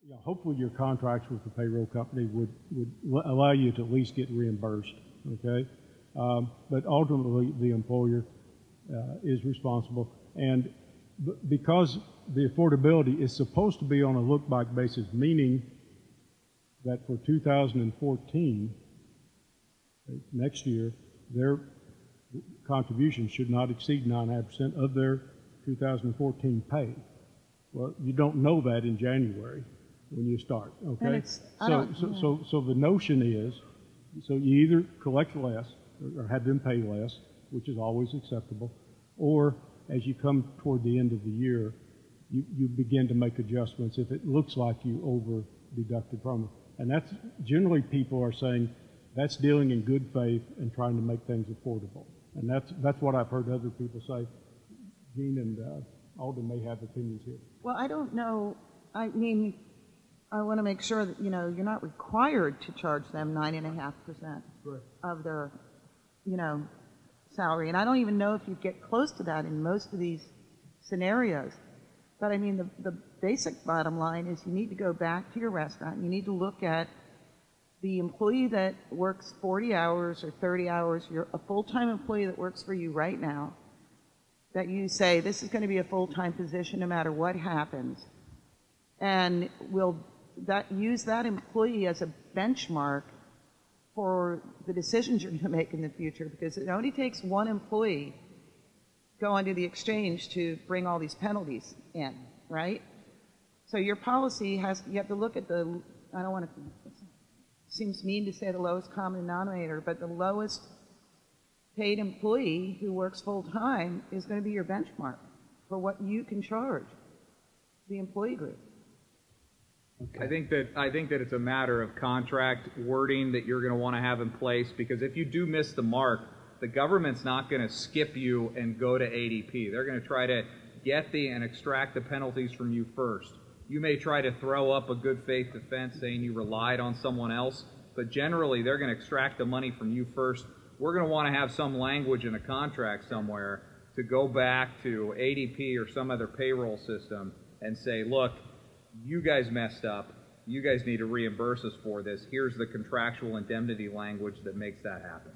Yeah, hopefully your contracts with the payroll company would allow you to at least get reimbursed, okay? But ultimately, the employer is responsible. And because the affordability is supposed to be on a look-back basis, meaning that for 2014, next year, their contribution should not exceed 9.5% of their 2014 pay. Well, you don't know that in January when you start, okay? So the notion is, so you either collect less or have them pay less, which is always acceptable, or as you come toward the end of the year, you begin to make adjustments if it looks like you over deducted from it. And that's generally people are saying that's dealing in good faith and trying to make things affordable. And that's what I've heard other people say. Gene and Alden may have opinions here. Well, I don't know. I mean, I want to make sure that, you know, you're not required to charge them 9.5% of their, you know, salary. And I don't even know if you get close to that in most of these scenarios. But I mean, the basic bottom line is you need to go back to your restaurant. You need to look at the employee that works 40 hours or 30 hours. You're a full-time employee that works for you right now, that you say, this is going to be a full-time position no matter what happens. And we'll use that employee as a benchmark for the decisions you're going to make in the future, because it only takes one employee go onto the exchange to bring all these penalties in, right? So your policy has, you have to look at the, I don't want to, it seems mean to say the lowest common denominator, but the lowest paid employee who works full-time is going to be your benchmark for what you can charge the employee group. Okay. I think that it's a matter of contract wording that you're going to want to have in place, because if you do miss the mark, the government's not going to skip you and go to ADP. They're going to try to get and extract the penalties from you first. You may try to throw up a good faith defense saying you relied on someone else, but generally they're going to extract the money from you first. We're going to want to have some language in a contract somewhere to go back to ADP or some other payroll system and say, look, you guys messed up. You guys need to reimburse us for this. Here's the contractual indemnity language that makes that happen.